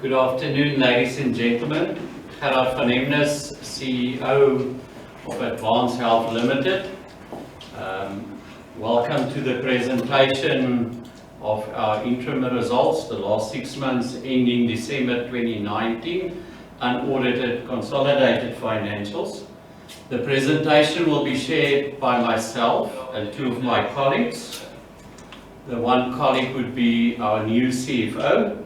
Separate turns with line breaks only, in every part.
Good afternoon, ladies and gentlemen. Gerard van Emnes, CEO of Advanced Health Limited. Welcome to the presentation of our interim results, the last 6 months ending December 2019, unaudited consolidated financials. The presentation will be shared by myself and 2 of my colleagues. The one colleague would be our new CFO,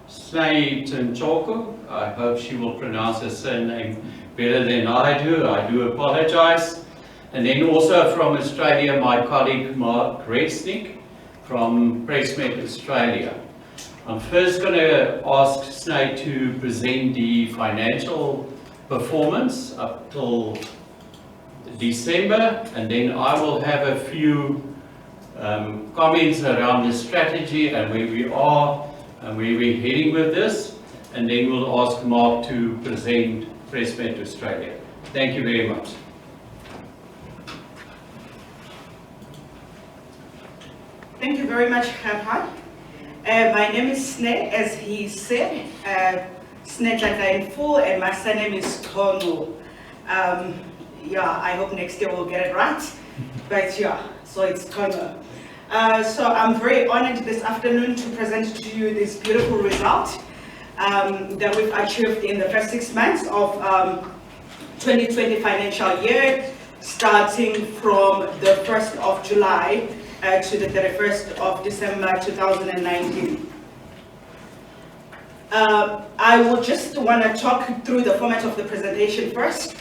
Snei Tshoko. I hope she will pronounce her surname better than I do. I do apologize. And then also from Australia, my colleague Mark Resnick from Pressmed Australia. I'm first going to ask Snei to present the financial performance up till December, and then I will have a few comments around the strategy and where we are and where we're heading with this, and then we'll ask Mark to present Pressmed Australia. Thank you very much.
Thank you very much, Gerhard. My name is Snei, as he said, Snei Tshoko, and my surname is Tono. Yeah, I hope next year we'll get it right, but yeah, so it's Tono. So I'm very honored this afternoon to present to you this beautiful result that we've achieved in the first 6 months of 2020 financial year, starting from the 1st of July to the 31st of December 2019. I will just want to talk through the format of the presentation first,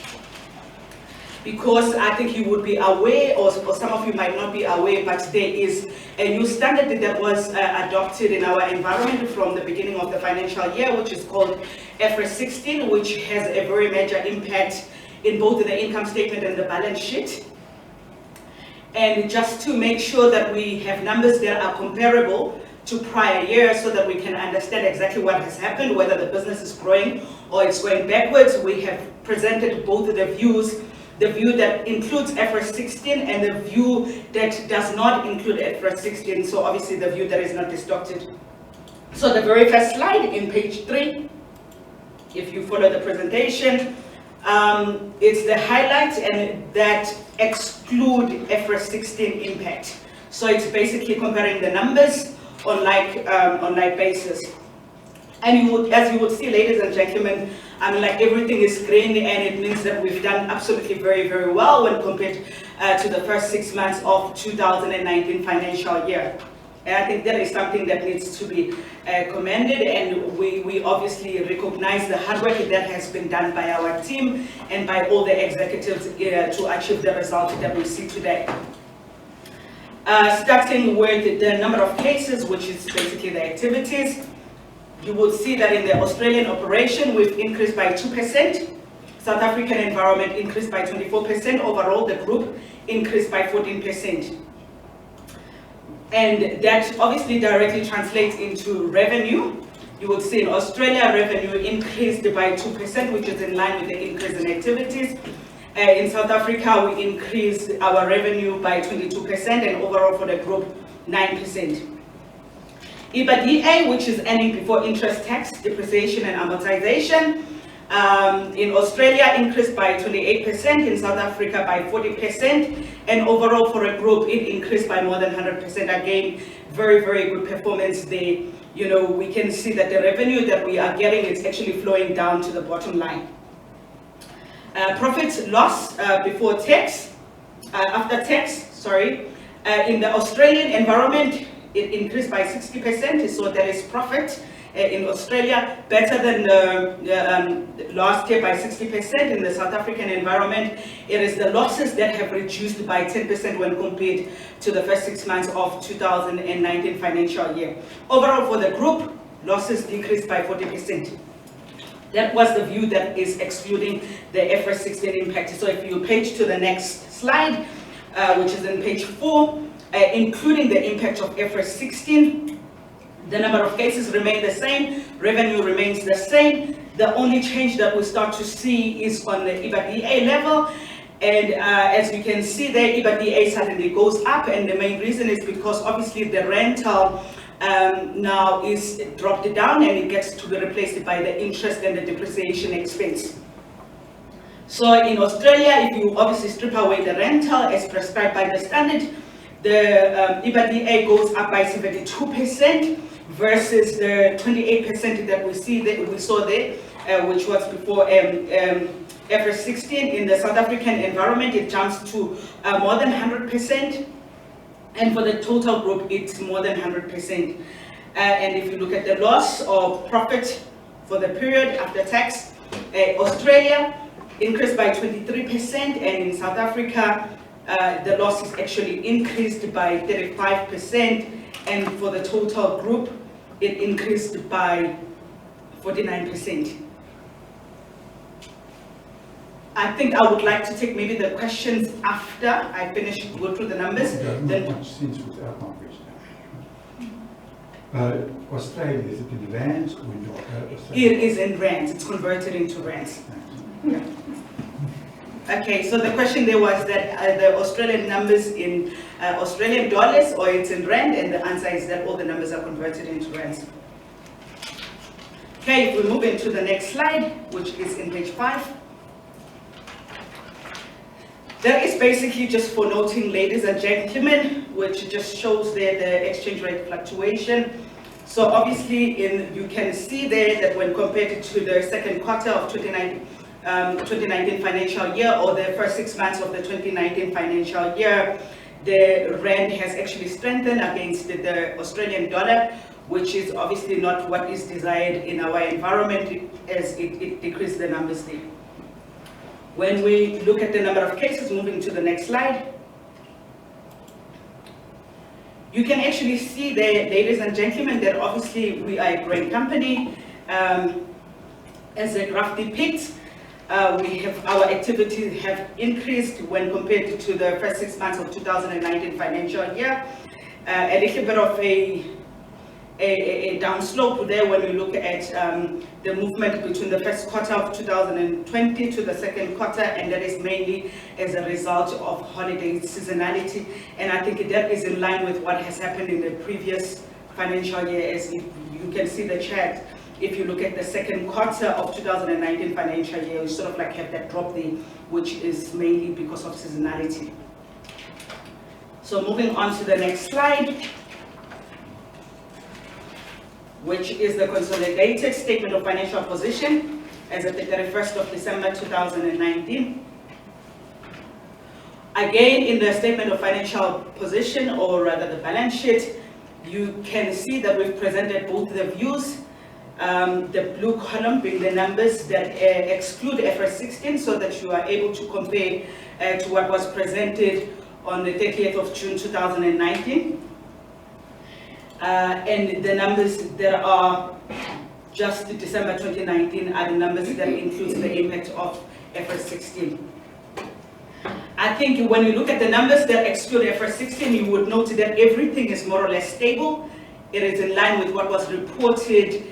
because I think you would be aware, or some of you might not be aware, but there is a new standard that was adopted in our environment from the beginning of the financial year, which is called IFRS 16, which has a very major impact in both the income statement and the balance sheet. And just to make sure that we have numbers that are comparable to prior years so that we can understand exactly what has happened, whether the business is growing or it's going backwards, we have presented both of the views. The view that includes IFRS 16 and the view that does not include IFRS 16, so obviously the view that is not distorted. So the very first slide in page 3, if you follow the presentation, it's the highlights and that exclude IFRS 16 impact. So it's basically comparing the numbers on like basis. And as you would see, ladies and gentlemen, like everything is green, and it means that we've done absolutely very, very well when compared to the first 6 months of 2019 financial year. And I think that is something that needs to be commended, and we obviously recognize the hard work that has been done by our team and by all the executives to achieve the result that we see today. Starting with the number of cases, which is basically the activities. You will see that in the Australian operation, we've increased by 2%. South African environment increased by 24%. Overall, the group increased by 14%. And that obviously directly translates into revenue. You will see in Australia, revenue increased by 2%, which is in line with the increase in activities. In South Africa, we increased our revenue by 22%, and overall for the group, 9%. EBITDA, which is earning before interest, tax, depreciation and amortization, in Australia increased by 28%, in South Africa by 40%, and overall for a group it increased by more than 100%. Again, very, very good performance there. You know, we can see that the revenue that we are getting is actually flowing down to the bottom line. Profit loss before tax, after tax, sorry, in the Australian environment, it increased by 60%, so there is profit in Australia, better than last year by 60%. In the South African environment, it is the losses that have reduced by 10% when compared to the first 6 months of 2019 financial year. Overall for the group, losses decreased by 40%. That was the view that is excluding the IFRS 16 impact. So if you page to the next slide, which is in page 4, including the impact of IFRS 16, the number of cases remain the same, revenue remains the same. The only change that we start to see is on the EBITDA level. And as you can see there, EBITDA suddenly goes up, and the main reason is because obviously the rental now is dropped down and it gets to be replaced by the interest and the depreciation expense. So in Australia, if you obviously strip away the rental as prescribed by the standard, the EBITDA goes up by 72% versus the 28% that we saw there, which was before IFRS 16. In the South African environment, it jumps to more than 100%, and for the total group, it's more than 100%. And if you look at the loss or profit for the period after tax, Australia increased by 23%, and in South Africa, the loss is actually increased by 35%, and for the total group, it increased by 49%. I think I would like to take maybe the questions after I finish, go through the numbers.
It doesn't make much sense without my question. Australia, is it in rands or in dollars?
It is in rands, it's converted into rands. Yeah. Okay, so the question there was that the Australian numbers in Australian dollars or it's in rand, and the answer is that all the numbers are converted into rands. Okay, if we move into the next slide, which is in page 5. That is basically just for noting, ladies and gentlemen, which just shows there the exchange rate fluctuation. So obviously you can see there that when compared to the second quarter of 2019 financial year, or the first 6 months of the 2019 financial year, the rand has actually strengthened against the Australian dollar, which is obviously not what is desired in our environment, as it decreased the numbers there. When we look at the number of cases, moving to the next slide, you can actually see there, ladies and gentlemen, that obviously we are a growing company. As the graph depicts, our activities have increased when compared to the first 6 months of 2019 financial year. A little bit of a downslope there when we look at the movement between the first quarter of 2020 to the second quarter, and that is mainly as a result of holiday seasonality. And I think that is in line with what has happened in the previous financial year, as you can see the chart. If you look at the second quarter of 2019 financial year, we sort of like have that drop there, which is mainly because of seasonality. So moving on to the next slide, which is the consolidated statement of financial position as of the 31st of December 2019. Again, in the statement of financial position, or rather the balance sheet, you can see that we've presented both the views. The blue column being the numbers that exclude IFRS 16, so that you are able to compare to what was presented on the 30th of June 2019. And the numbers that are just December 2019 are the numbers that include the impact of IFRS 16. I think when you look at the numbers that exclude IFRS 16, you would note that everything is more or less stable. It is in line with what was reported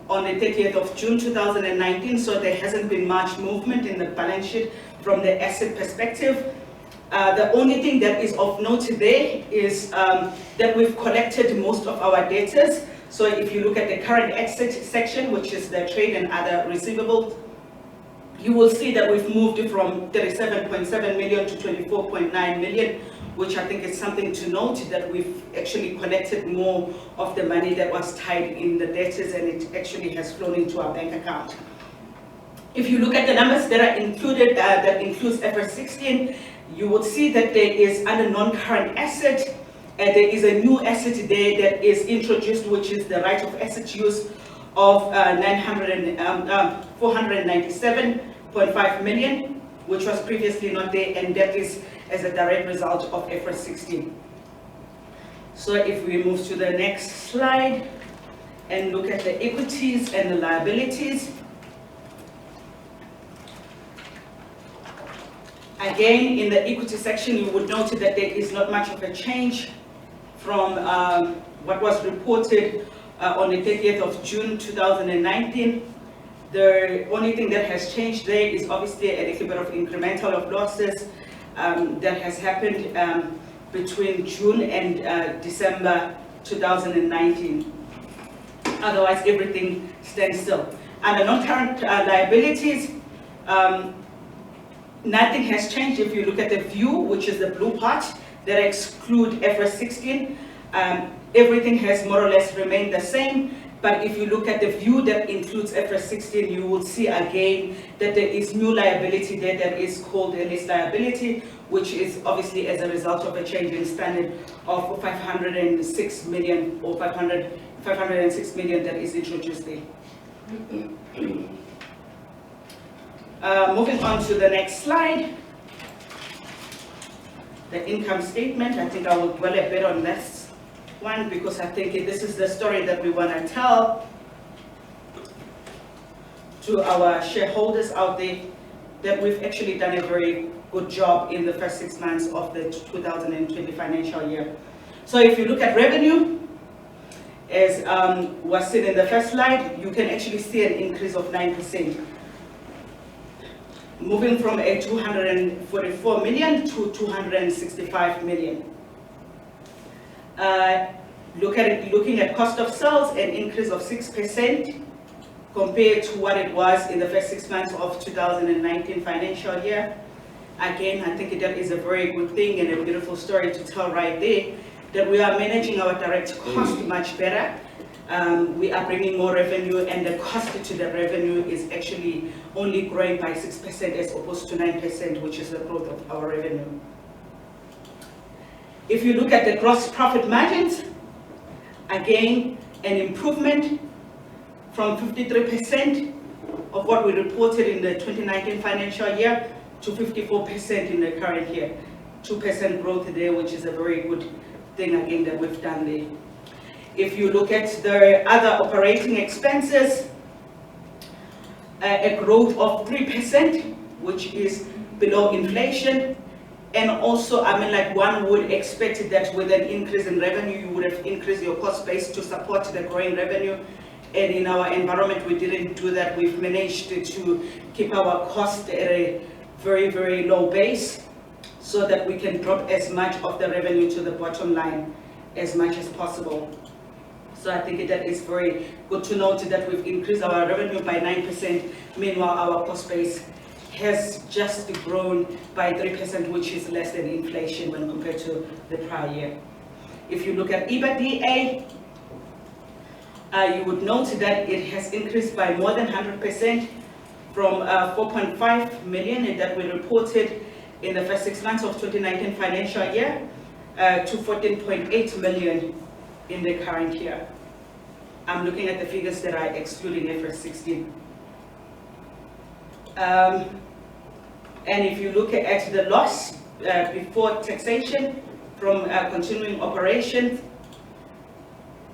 on the 30th of June 2019, so there hasn't been much movement in the balance sheet from the asset perspective. The only thing that is of note there is that we've collected most of our debtors. So if you look at the current asset section, which is the trade and other receivables, you will see that we've moved from 37.7 million to 24.9 million, which I think is something to note, that we've actually collected more of the money that was tied in the debtors, and it actually has flown into our bank account. If you look at the numbers that are included, that includes IFRS 16, you would see that there is under non-current asset, there is a new asset there that is introduced, which is the right of asset use of 497.5 million, which was previously not there, and that is as a direct result of IFRS 16. So if we move to the next slide and look at the equities and the liabilities. Again, in the equity section, you would note that there is not much of a change from what was reported on the 30th of June 2019. The only thing that has changed there is obviously a little bit of incremental of losses that has happened between June and December 2019. Otherwise, everything stands still. And the non-current liabilities, nothing has changed. If you look at the view, which is the blue part, that exclude IFRS 16, everything has more or less remained the same. But if you look at the view that includes IFRS 16, you will see again that there is new liability there that is called a lease liability, which is obviously as a result of a change in standard of 506 million or 506 million that is introduced there. Moving on to the next slide, the income statement. I think I will dwell a bit on this one because I think this is the story that we want to tell to our shareholders out there, that we've actually done a very good job in the first 6 months of the 2020 financial year. So if you look at revenue, as was seen in the first slide, you can actually see an increase of 9%, moving from a 244 million to 265 million. Looking at cost of sales, an increase of 6% compared to what it was in the first 6 months of 2019 financial year. Again, I think that is a very good thing and a beautiful story to tell right there, that we are managing our direct cost much better. We are bringing more revenue, and the cost to the revenue is actually only growing by 6% as opposed to 9%, which is the growth of our revenue. If you look at the gross profit margins, again, an improvement from 53% of what we reported in the 2019 financial year to 54% in the current year. 2% growth there, which is a very good thing again that we've done there. If you look at the other operating expenses, a growth of 3%, which is below inflation. And also, I mean, like one would expect that with an increase in revenue, you would have increased your cost base to support the growing revenue. And in our environment, we didn't do that. We've managed to keep our cost at a very, very low base so that we can drop as much of the revenue to the bottom line as much as possible. So I think that is very good to note that we've increased our revenue by 9%. Meanwhile, our cost base has just grown by 3%, which is less than inflation when compared to the prior year. If you look at EBITDA, you would note that it has increased by more than 100% from 4.5 million that we reported in the first 6 months of 2019 financial year to 14.8 million in the current year. I'm looking at the figures that are excluding IFRS 16. And if you look at the loss before taxation from continuing operations,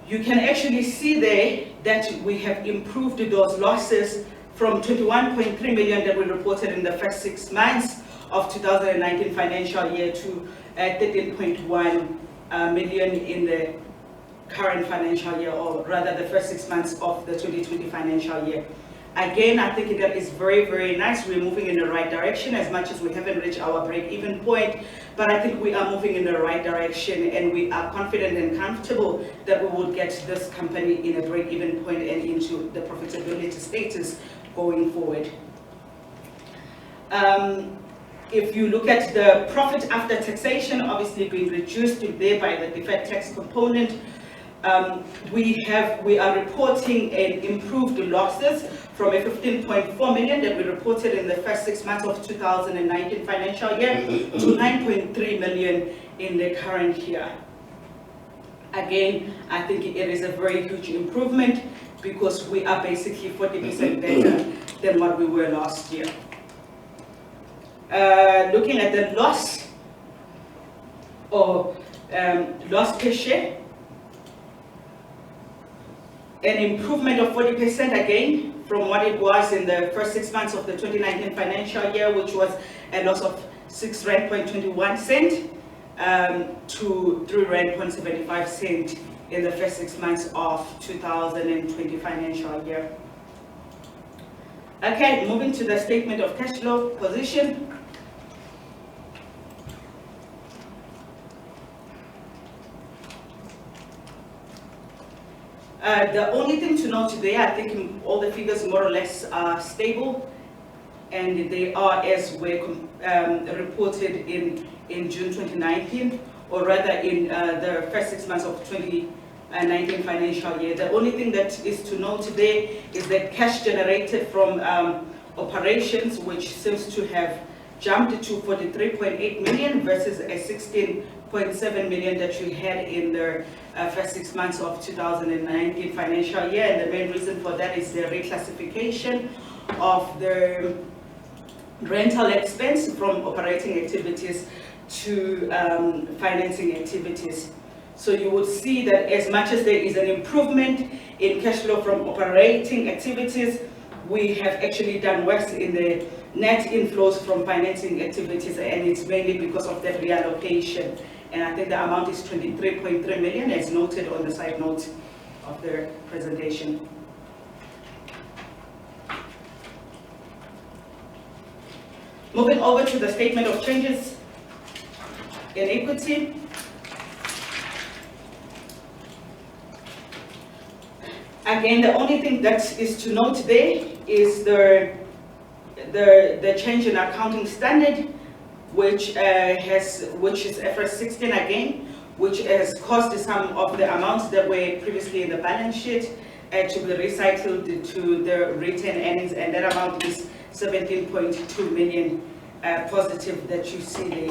you can actually see there that we have improved those losses from 21.3 million that we reported in the first 6 months of 2019 financial year to 13.1 million in the current financial year, or rather the first 6 months of the 2020 financial year. Again, I think that is very, very nice. We're moving in the right direction, as much as we haven't reached our break-even point, but I think we are moving in the right direction, and we are confident and comfortable that we will get this company in a break-even point and into the profitability status going forward. If you look at the profit after taxation, obviously being reduced there by the deferred tax component, we are reporting an improved losses from a 15.4 million that we reported in the first 6 months of 2019 financial year to 9.3 million in the current year. Again, I think it is a very huge improvement because we are basically 40% better than what we were last year. Looking at the loss or loss per share, an improvement of 40% again from what it was in the first 6 months of the 2019 financial year, which was a loss of 6.21 rand to 3.75 rand in the first 6 months of 2020 financial year. Okay, moving to the statement of cash flow position. The only thing to note today, I think all the figures more or less are stable, and they are as were reported in June 2019, or rather in the first 6 months of 2019 financial year. The only thing that is to note today is that cash generated from operations, which seems to have jumped to 43.8 million versus a 16.7 million that you had in the first 6 months of 2019 financial year. And the main reason for that is the reclassification of the rental expense from operating activities to financing activities. So you would see that as much as there is an improvement in cash flow from operating activities, we have actually done worse in the net inflows from financing activities, and it's mainly because of that reallocation. And I think the amount is 23.3 million, as noted on the side note of the presentation. Moving over to the statement of changes in equity. Again, the only thing that is to note there is the change in accounting standard, which is IFRS 16 again, which has caused some of the amounts that were previously in the balance sheet to be recycled to the retained earnings, and that amount is 17.2 million positive that you see there.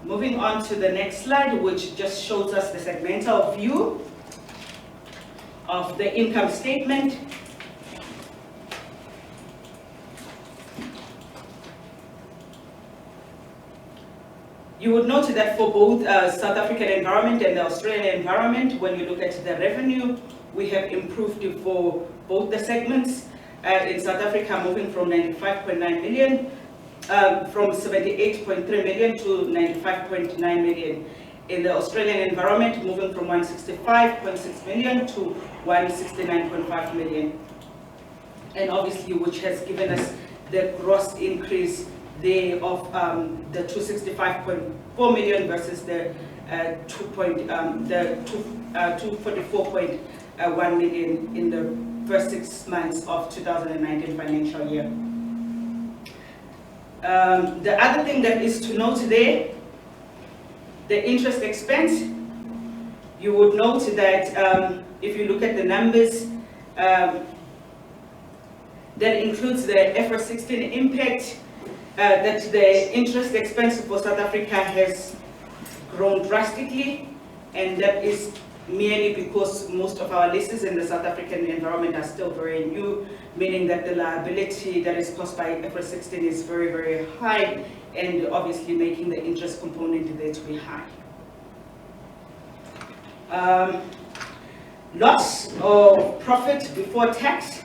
Moving on to the next slide, which just shows us the segmental view of the income statement. You would note that for both South African environment and the Australian environment, when you look at the revenue, we have improved for both the segments. In South Africa, moving from 95.9 million, from 78.3 million to 95.9 million. In the Australian environment, moving from 165.6 million to 169.5 million. And obviously, which has given us the gross increase there of the 265.4 million versus the 244.1 million in the first 6 months of 2019 financial year. The other thing that is to note there, the interest expense. You would note that if you look at the numbers, that includes the IFRS 16 impact, that the interest expense for South Africa has grown drastically, and that is merely because most of our leases in the South African environment are still very new, meaning that the liability that is caused by IFRS 16 is very, very high, and obviously making the interest component there to be high. Loss or profit before tax.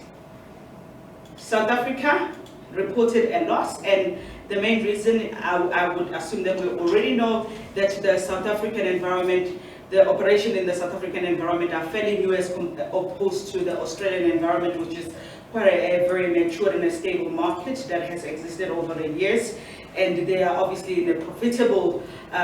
South Africa reported a loss, and the main reason I would assume that we already know that the South African environment, the operation in the South African environment are fairly new as opposed to the Australian environment, which is quite a very mature and a stable market that has existed over the years. And they are obviously in a profitable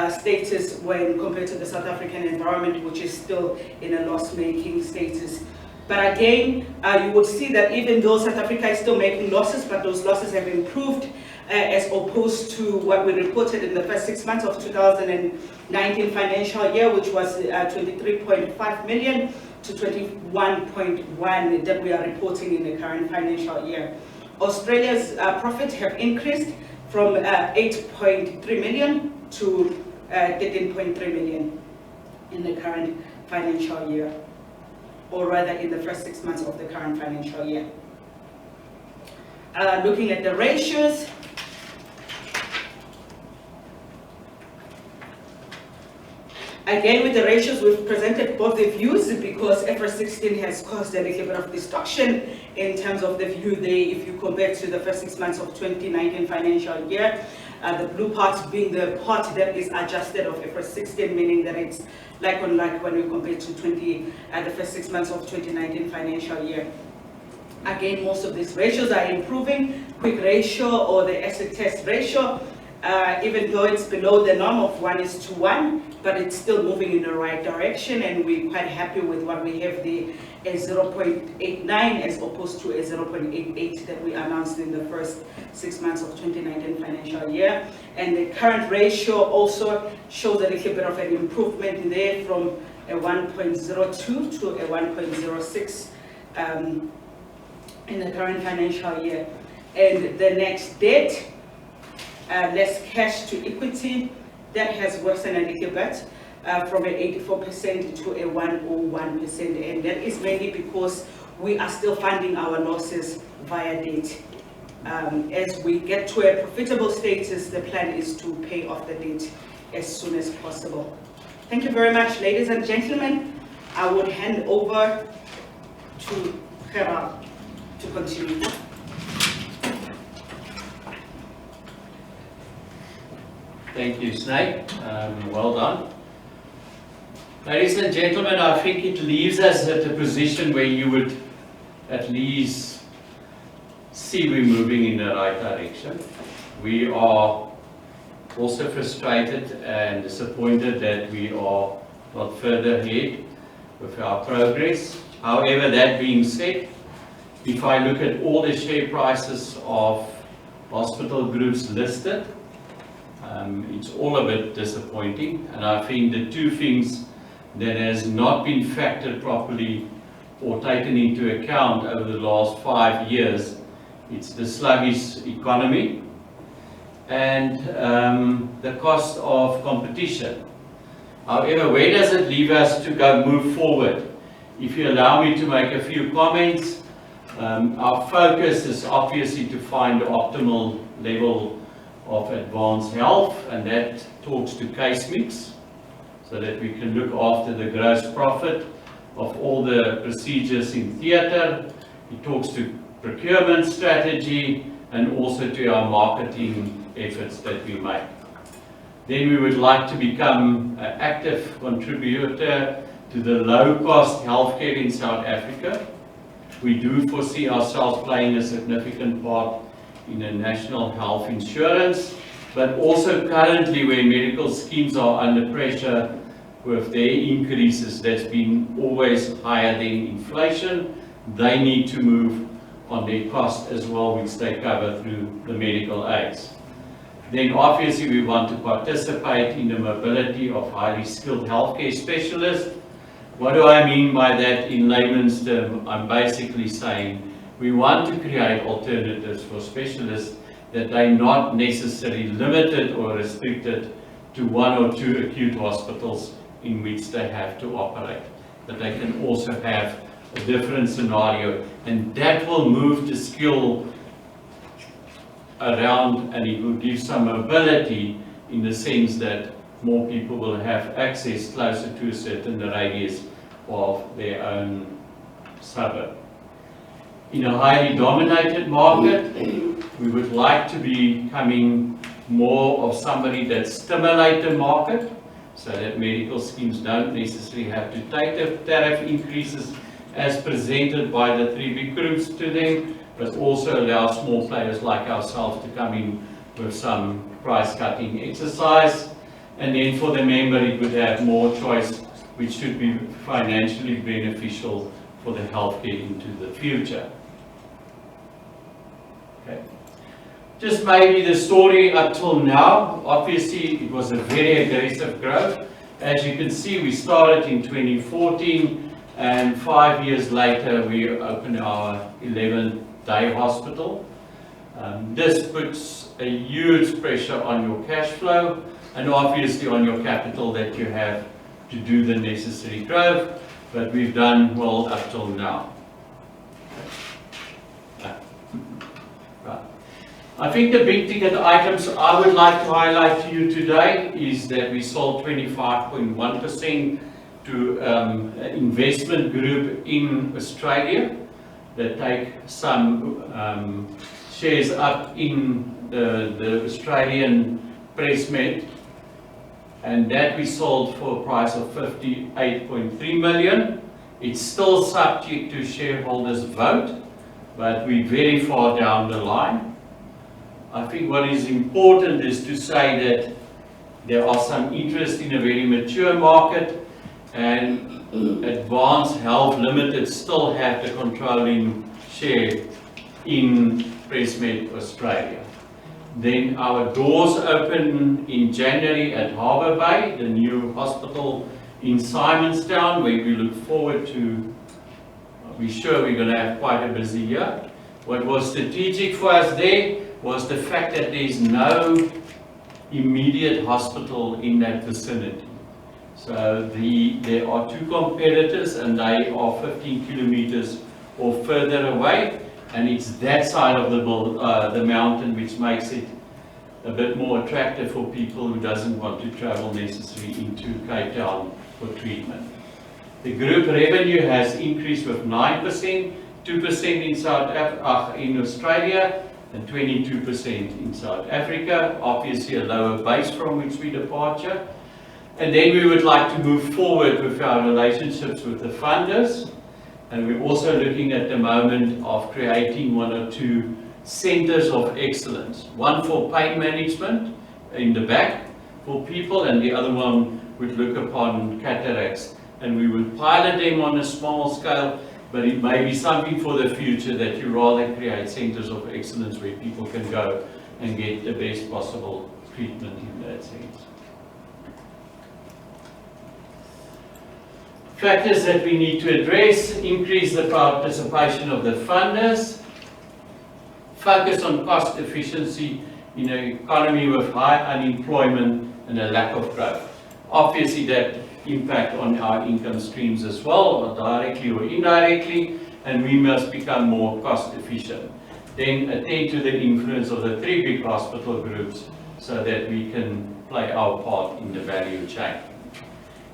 status when compared to the South African environment, which is still in a loss-making status. But again, you would see that even though South Africa is still making losses, but those losses have improved as opposed to what we reported in the first 6 months of 2019 financial year, which was 23.5 million to 21.1 that we are reporting in the current financial year. Australia's profit have increased from 8.3 million to 13.3 million in the current financial year, or rather in the first 6 months of the current financial year. Looking at the ratios, again with the ratios we've presented both the views because IFRS 16 has caused a little bit of distortion in terms of the view there if you compare to the first 6 months of 2019 financial year. The blue part being the part that is adjusted of IFRS 16, meaning that it's like on like when we compare to the first 6 months of 2019 financial year. Again, most of these ratios are improving. Quick ratio or the asset test ratio even though it's below the norm of 1:1, but it's still moving in the right direction, and we're quite happy with what we have there, a 0.89 as opposed to a 0.88 that we announced in the first 6 months of 2019 financial year. And the current ratio also shows a little bit of an improvement there from a 1.02 to a 1.06 in the current financial year. And the next debt, less cash to equity, that has worsened a little bit from an 84% to a 101%, and that is mainly because we are still funding our losses via debt. As we get to a profitable status, the plan is to pay off the debt as soon as possible. Thank you very much, ladies and gentlemen. I would hand over to Gerard to continue.
Thank you, Snake. Well done. Ladies and gentlemen, I think it leaves us at a position where you would at least see we're moving in the right direction. We are also frustrated and disappointed that we are not further ahead with our progress. However, that being said, if I look at all the share prices of hospital groups listed, it's all a bit disappointing, and I think the two things that has not been factored properly or taken into account over the last 5 years, it's the sluggish economy and the cost of competition. However, where does it leave us to move forward? If you allow me to make a few comments, our focus is obviously to find the optimal level of advanced health, and that talks to case mix, so that we can look after the gross profit of all the procedures in theatre. It talks to procurement strategy and also to our marketing efforts that we make. Then we would like to become an active contributor to the low-cost healthcare in South Africa. We do foresee ourselves playing a significant part in a national health insurance, but also currently where medical schemes are under pressure with their increases that's been always higher than inflation, they need to move on their cost as well, which they cover through the medical aids. Then obviously we want to participate in the mobility of highly skilled healthcare specialists. What do I mean by that in layman's terms? I'm basically saying we want to create alternatives for specialists that they're not necessarily limited or restricted to 1 or 2 acute hospitals in which they have to operate, but they can also have a different scenario, and that will move the skill around, and it will give some mobility in the sense that more people will have access closer to a certain radius of their own suburb. In a highly dominated market, we would like to be becoming more of somebody that stimulates the market, so that medical schemes don't necessarily have to take the tariff increases as presented by the 3 big groups to them, but also allow small players like ourselves to come in with some price cutting exercise. And then for the member, it would have more choice, which should be financially beneficial for the healthcare into the future. Okay. Just maybe the story up till now. Obviously, it was a very aggressive growth. As you can see, we started in 2014, and 5 years later, we opened our 11th day hospital. This puts a huge pressure on your cash flow and obviously on your capital that you have to do the necessary growth, but we've done well up till now. I think the big ticket items I would like to highlight to you today is that we sold 25.1% to an investment group in Australia that take some shares up in the Australian Pressmed, and that we sold for a price of 58.3 million. It's still subject to shareholders' vote, but we're very far down the line. I think what is important is to say that there are some interest in a very mature market, and Advanced Health Limited still have the controlling share in Pressmed Australia. Then our doors open in January at Harbour Bay, the new hospital in Simonstown, where we look forward to, we're sure we're going to have quite a busy year. What was strategic for us there was the fact that there is no immediate hospital in that vicinity. So there are two competitors, and they are 15 kilometers or further away, and it's that side of the mountain which makes it a bit more attractive for people who doesn't want to travel necessarily into Cape Town for treatment. The group revenue has increased with 9%, 2% in Australia, and 22% in South Africa. Obviously a lower base from which we departure. And then we would like to move forward with our relationships with the funders. And we're also looking at the moment of creating 1 or 2 centers of excellence. One for pain management in the back for people, and the other one would look upon cataracts. And we would pilot them on a small scale, but it may be something for the future that you rather create centers of excellence where people can go and get the best possible treatment in that sense. Factors that we need to address: increase the participation of the funders, focus on cost efficiency in an economy with high unemployment and a lack of growth. Obviously that impact on our income streams as well, or directly or indirectly, and we must become more cost efficient. Then attend to the influence of the 3 big hospital groups so that we can play our part in the value chain.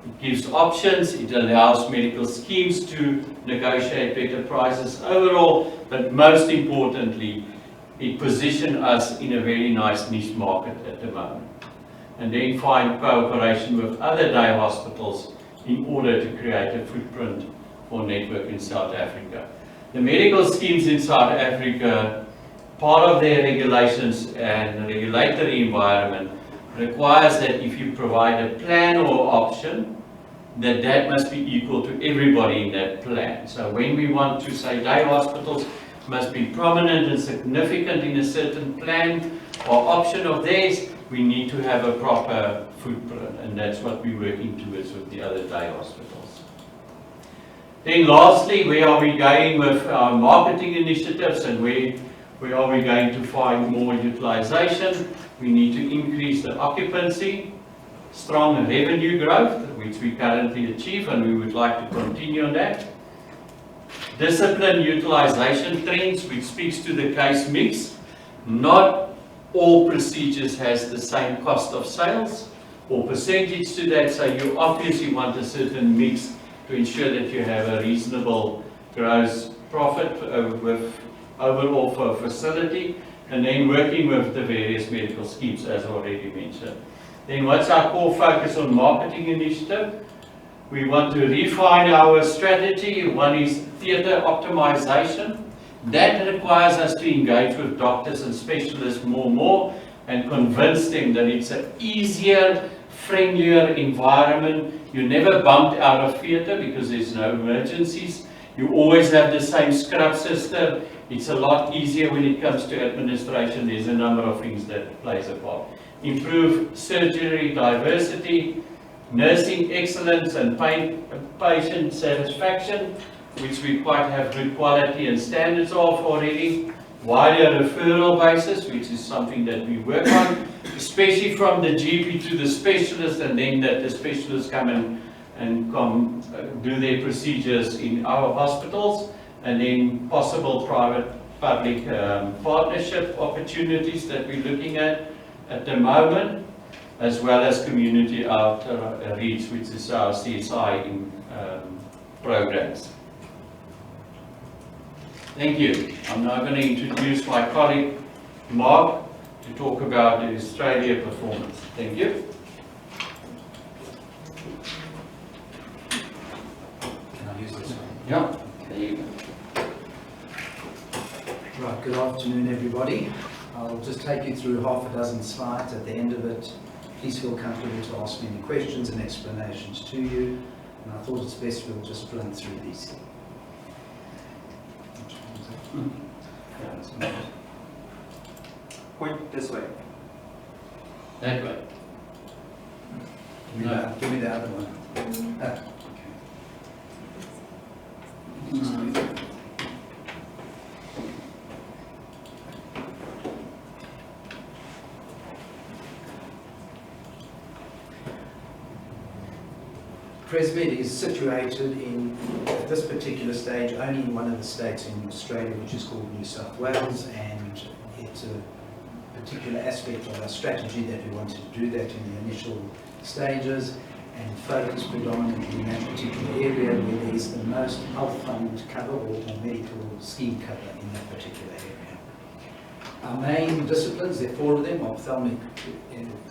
It gives options, it allows medical schemes to negotiate better prices overall, but most importantly, it positions us in a very nice niche market at the moment. And then find cooperation with other day hospitals in order to create a footprint or network in South Africa. The medical schemes in South Africa, part of their regulations and regulatory environment requires that if you provide a plan or option, that must be equal to everybody in that plan. So when we want to say day hospitals must be prominent and significant in a certain plan or option of theirs, we need to have a proper footprint, and that's what we're working towards with the other day hospitals. Then lastly, where are we going with our marketing initiatives, and where are we going to find more utilization? We need to increase the occupancy, strong revenue growth, which we currently achieve, and we would like to continue on that. Discipline utilization trends, which speaks to the case mix. Not all procedures has the same cost of sales or percentage to that, so you obviously want a certain mix to ensure that you have a reasonable gross profit with overall for a facility, and then working with the various medical schemes as already mentioned. Then what's our core focus on marketing initiative? We want to refine our strategy. One is theatre optimization. That requires us to engage with doctors and specialists more and convince them that it's an easier, friendlier environment. You're never bumped out of theatre because there's no emergencies. You always have the same scrub system. It's a lot easier when it comes to administration. There's a number of things that plays a part. Improve surgery diversity, nursing excellence and patient satisfaction, which we quite have good quality and standards of already. Wider referral basis, which is something that we work on, especially from the GP to the specialist, and then that the specialists come and do their procedures in our hospitals, and then possible private-public partnership opportunities that we're looking at the moment, as well as community outreach, which is our CSI programs. Thank you. I'm now going to introduce my colleague Mark to talk about the Australia performance. Thank you.
Can I use this one?
Yeah, there you go.
Right, good afternoon everybody. I'll just take you through half a dozen slides. At the end of it, please feel comfortable to ask me any questions and explanations to you. And I thought it's best we'll just run through these.
Point this way.
That way. No.
Give me the other one. Ah, Presmed is situated in, at this particular stage, only in one of the states in Australia, which is called New South Wales, and it's a particular aspect of our strategy that we wanted to do that in the initial stages and focus predominantly in that particular area where there is the most health fund cover or medical scheme cover in that particular area. Our main disciplines, there are 4 of them: ophthalmic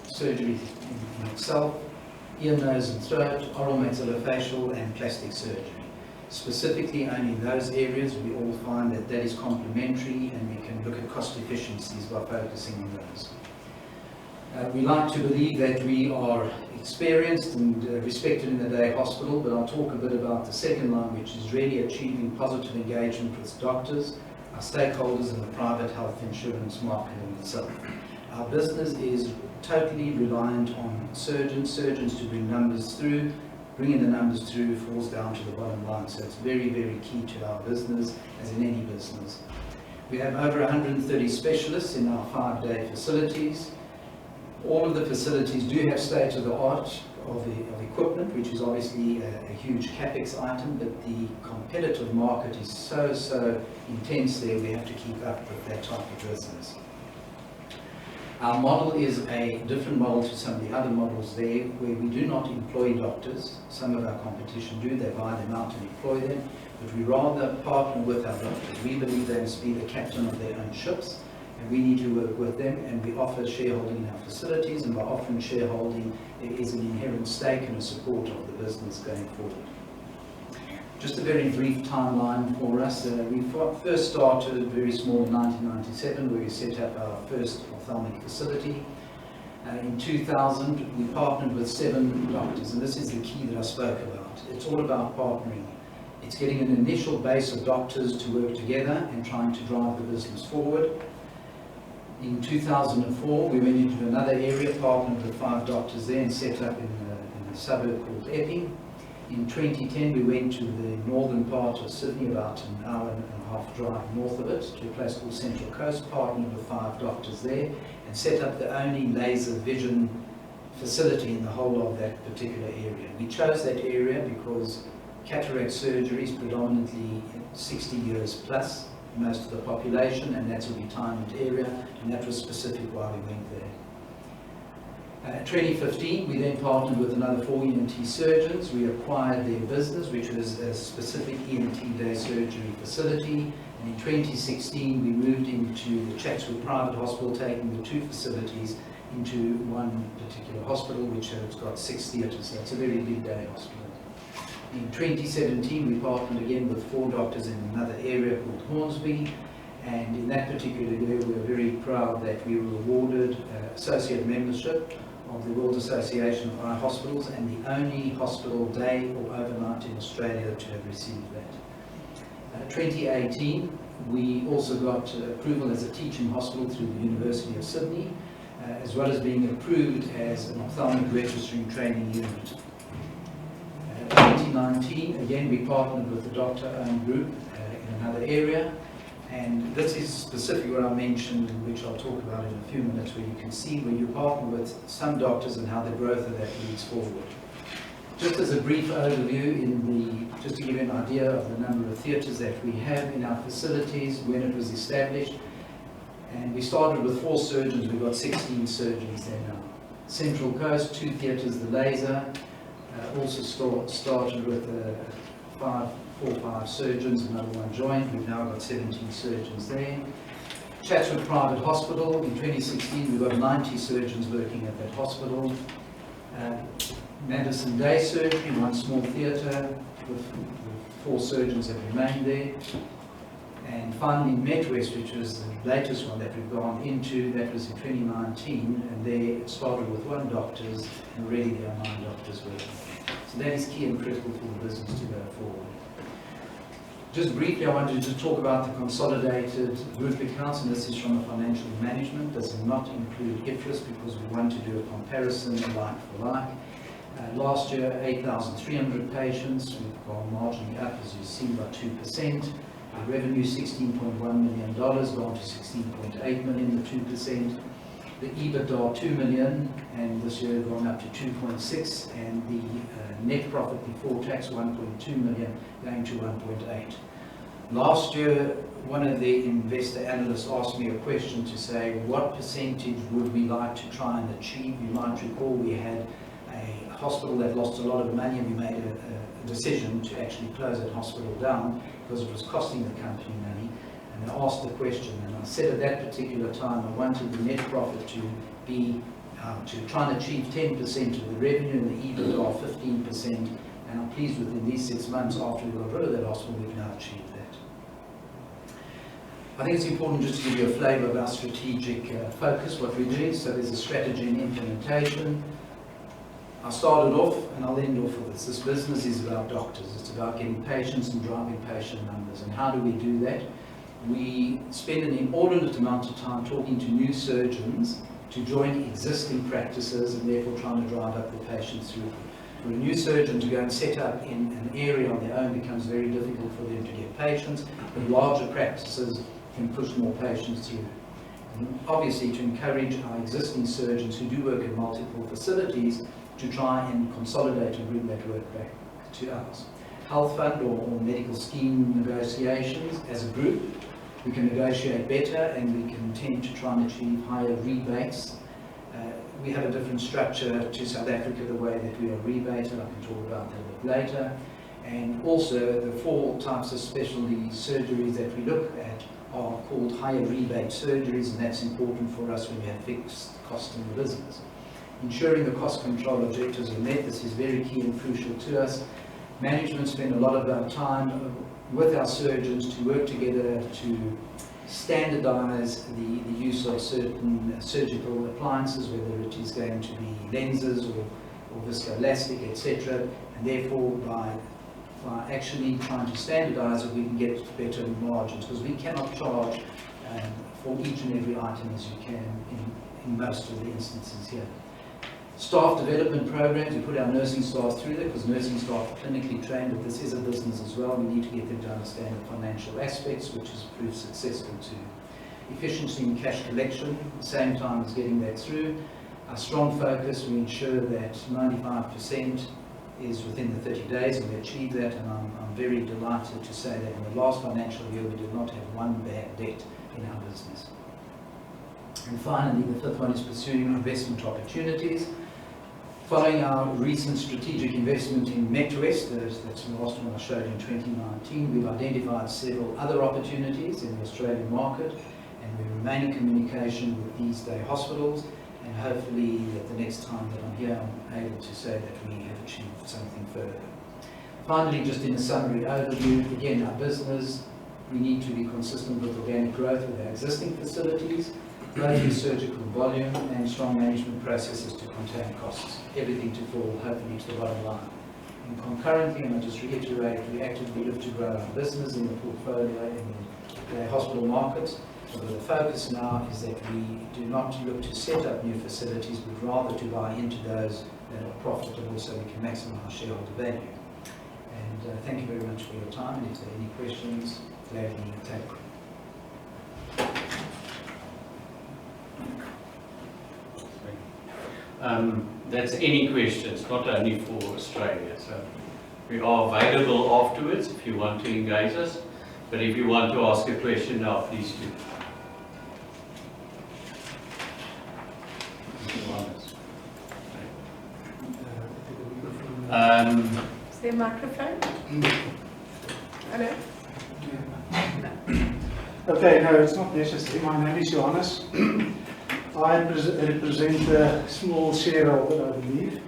surgery in itself, ear, nose and throat, oral maxillofacial and plastic surgery. Specifically only in those areas we all find that that is complementary, and we can look at cost efficiencies by focusing on those. We like to believe that we are experienced and respected in the day hospital, but I'll talk a bit about the second line, which is really achieving positive engagement with doctors, our stakeholders and the private health insurance market in itself. Our business is totally reliant on surgeons to bring numbers through. Bringing the numbers through falls down to the bottom line, so it's very, very key to our business, as in any business. We have over 130 specialists in our 5-day facilities. All of the facilities do have state-of-the-art of equipment, which is obviously a huge capex item, but the competitive market is so intense there, we have to keep up with that type of business. Our model is a different model to some of the other models there, where we do not employ doctors. Some of our competition do, they buy them out and employ them, but we rather partner with our doctors. We believe they must be the captain of their own ships, and we need to work with them, and we offer shareholding in our facilities, and by offering shareholding, there is an inherent stake and a support of the business going forward. Just a very brief timeline for us. We first started very small in 1997, where we set up our first ophthalmic facility. In 2000, we partnered with 7 doctors, and this is the key that I spoke about. It's all about partnering. It's getting an initial base of doctors to work together and trying to drive the business forward. In 2004, we went into another area, partnered with 5 doctors there and set up in a suburb called Epping. In 2010, we went to the northern part of Sydney, about an hour and a half drive north of it, to a place called Central Coast, partnered with 5 doctors there, and set up the only laser vision facility in the whole of that particular area. We chose that area because cataract surgery is predominantly 60 years plus, most of the population, and that's a retirement area, and that was specific why we went there. 2015, we then partnered with another 4 ENT surgeons. We acquired their business, which was a specific ENT day surgery facility. And in 2016, we moved into the Chatswood Private Hospital, taking the 2 facilities into one particular hospital, which has got 6 theatres. So it's a very big day hospital. In 2017, we partnered again with 4 doctors in another area called Hornsby. And in that particular year, we were very proud that we were awarded associate membership of the World Association of Eye Hospitals, and the only hospital day or overnight in Australia to have received that. 2018, we also got approval as a teaching hospital through the University of Sydney, as well as being approved as an ophthalmic registering training unit. 2019, again, we partnered with the doctor-owned group in another area. And this is specifically what I mentioned, which I'll talk about in a few minutes, where you can see where you partner with some doctors and how the growth of that leads forward. Just as a brief overview, just to give you an idea of the number of theatres that we have in our facilities when it was established. And we started with 4 surgeons, we've got 16 surgeons there now. Central Coast, 2 theatres, the laser, also started with 4 or 5 surgeons, another one joined. We've now got 17 surgeons there. Chatswood Private Hospital, in 2016 we've got 90 surgeons working at that hospital. Madison Day Surgery, 1 small theatre with 4 surgeons have remained there. And finally, MetWest, which was the latest one that we've gone into, that was in 2019, and they started with 1 doctors, and already there are 9 doctors working. So that is key and critical for the business to go forward. Just briefly, I wanted to talk about the consolidated group accounts, and this is from a financial management. Does not include IFRS because we want to do a comparison like for like. Last year, 8,300 patients. We've gone marginally up, as you see, by 2%. Our revenue, $16.1 million, gone to $16.8 million, the 2%. The EBITDA, $2 million, and this year gone up to 2.6, and the net profit before tax, 1.2 million, going to 1.8. Last year, one of the investor analysts asked me a question to say, what percentage would we like to try and achieve? You might recall we had a hospital that lost a lot of money, and we made a decision to actually close that hospital down because it was costing the company money. And they asked the question, and I said at that particular time I wanted the net profit to be to try and achieve 10% of the revenue and the EBITDA of 15%, and I'm pleased within these 6 months after we got rid of that hospital, we've now achieved that. I think it's important just to give you a flavour of our strategic focus, what we're doing. So there's a strategy and implementation. I started off, and I'll end off with this. This business is about doctors. It's about getting patients and driving patient numbers. And how do we do that? We spend an inordinate amount of time talking to new surgeons to join existing practices, and therefore trying to drive up the patients through. For a new surgeon to go and set up in an area on their own becomes very difficult for them to get patients, but larger practices can push more patients through. And obviously, to encourage our existing surgeons who do work in multiple facilities to try and consolidate and bring that work back to us. Health fund or medical scheme negotiations as a group, we can negotiate better, and we can tend to try and achieve higher rebates. We have a different structure to South Africa, the way that we are rebated. I can talk about that a bit later. And also the 4 types of specialty surgeries that we look at are called higher rebate surgeries, and that's important for us when we have fixed costs in the business. Ensuring the cost control objectives are met, this is very key and crucial to us. Management spend a lot of our time with our surgeons to work together to standardize the use of certain surgical appliances, whether it is going to be lenses or viscoelastic, etc. And therefore, by actually trying to standardize it, we can get better margins, because we cannot charge for each and every item as you can in most of the instances here. Staff development programs, we put our nursing staff through that, because nursing staff are clinically trained, but this is a business as well. We need to get them to understand the financial aspects, which has proved successful too. Efficiency in cash collection, at the same time as getting that through. Our strong focus, we ensure that 95% is within the 30 days, and we achieve that, and I'm very delighted to say that in the last financial year we did not have one bad debt in our business. And finally, the 5th one is pursuing investment opportunities. Following our recent strategic investment in MetWest, that's the last one I showed in 2019, we've identified several other opportunities in the Australian market, and we remain in communication with these day hospitals, and hopefully at the next time that I'm here I'm able to say that we have achieved something further. Finally, just in a summary overview, again, our business, we need to be consistent with organic growth with our existing facilities, growth in surgical volume, and strong management processes to contain costs. Everything to fall, hopefully, to the bottom line. And concurrently, and I just reiterate, we actively look to grow our business in the portfolio in the hospital markets. So the focus now is that we do not look to set up new facilities, but rather to buy into those that are profitable so we can maximize shareholder value. And thank you very much for your time, and if there are any questions, gladly take them.
That's any questions, not only for Australia. So we are available afterwards if you want to engage us. But if you want to ask a question now, please do.
Is there a microphone? Hello?
Okay, no, it's not necessary. My name is Johannes. I represent a small shareholder, I believe.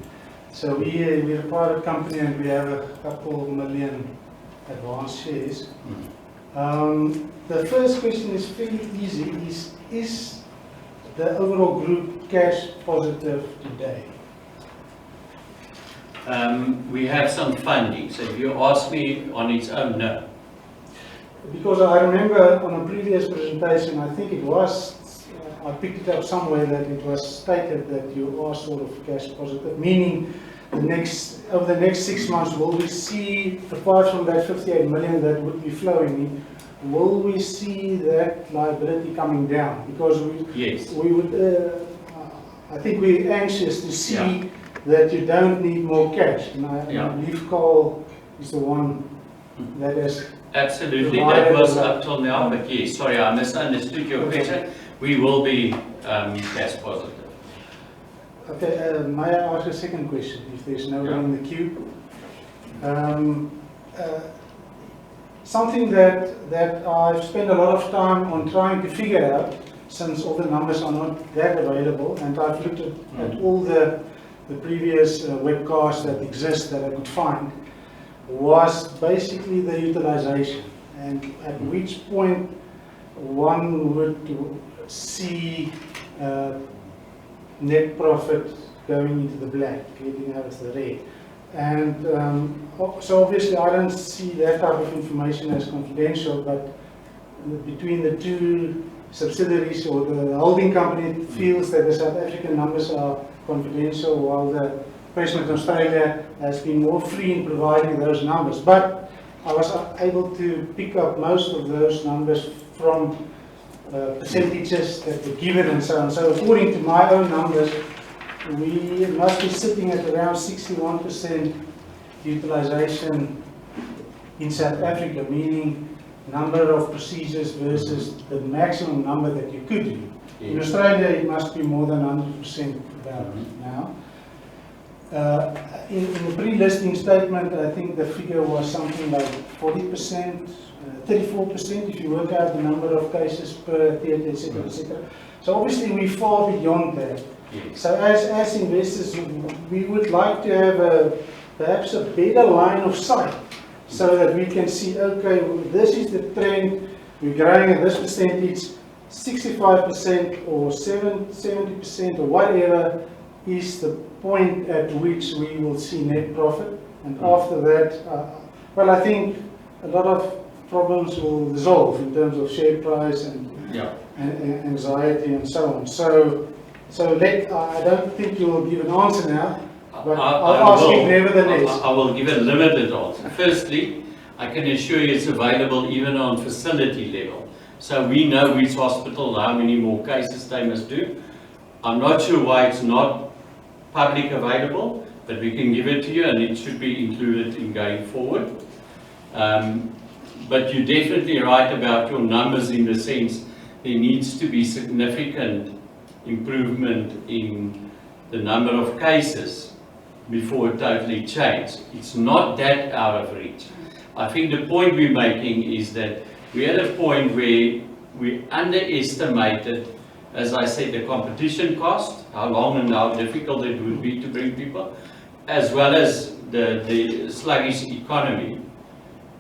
So we're a private company, and we have a couple million advanced shares. The first question is fairly easy. Is the overall group cash positive today?
We have some funding, so if you ask me on its own, no.
Because I remember on a previous presentation, I think it was, I picked it up somewhere that it was stated that you are sort of cash positive, meaning over the next 6 months, will we see, apart from that 58 million that would be flowing in, will we see that liability coming down? Because
Yes.
we would, I think we're anxious to see
Yeah.
that you don't need more cash. And I
Yeah.
believe Carl is the one that has.
Absolutely, that was up till now, but yes, sorry, I misunderstood your question. We will be cash positive.
Okay, may I ask a second question, if there's no one in the queue? Something that I've spent a lot of time on trying to figure out, since all the numbers are not that available, and I've looked at all the previous webcasts that exist that I could find, was basically the utilization, and at which point one would see net profit going into the black, getting out of the red. And so obviously I don't see that type of information as confidential, but between the two subsidiaries or the holding company feels that the South African numbers are confidential, while the President Australia has been more free in providing those numbers. But I was able to pick up most of those numbers from percentages that were given and so on. So according to my own numbers, we must be sitting at around 61% utilization in South Africa, meaning number of procedures versus the maximum number that you could do.
Yes.
In Australia, it must be more than 100% about now. In the pre-listing statement, I think the figure was something like 40%, 34% if you work out the number of cases per theatre, etc., etc. So obviously we're far beyond that.
Yes.
So as investors, we would like to have perhaps a better line of sight, so that we can see, okay, well, this is the trend, we're growing at this percentage, 65% or 70% or whatever is the point at which we will see net profit. And after that, well, I think a lot of problems will dissolve in terms of share price and anxiety and so on. So I don't think you will give an answer now, but I'll ask you nevertheless.
I will give a limited answer. Firstly, I can assure you it's available even on facility level. So we know which hospital, how many more cases they must do. I'm not sure why it's not public available, but we can give it to you and it should be included in going forward. But you're definitely right about your numbers in the sense there needs to be significant improvement in the number of cases before it totally changes. It's not that out of reach. I think the point we're making is that we're at a point where we underestimated, as I said, the competition cost, how long and how difficult it would be to bring people, as well as the sluggish economy.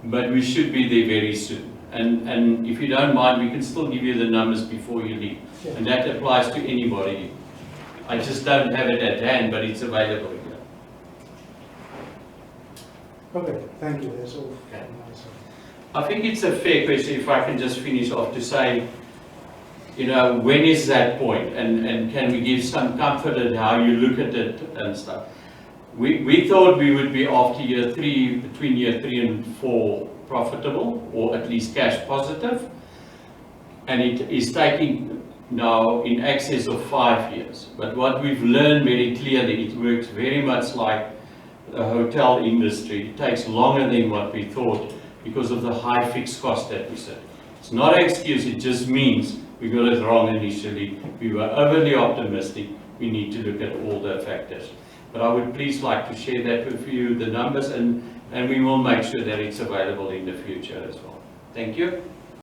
But we should be there very soon. And if you don't mind, we can still give you the numbers before you leave.
Yeah.
And that applies to anybody. I just don't have it at hand, but it's available here.
Okay, thank you. That's all.
Okay. I think it's a fair question, if I can just finish off to say, you know, when is that point? And can we give some comfort at how you look at it and stuff? We thought we would be after year 3, between year 3 and 4 profitable, or at least cash positive. And it is taking now in excess of 5 years. But what we've learned very clearly, it works very much like the hotel industry. It takes longer than what we thought because of the high fixed cost that we set. It's not an excuse, it just means we got it wrong initially. We were overly optimistic. We need to look at all the factors. But I would please like to share that with you, the numbers, and we will make sure that it's available in the future as well. Thank you.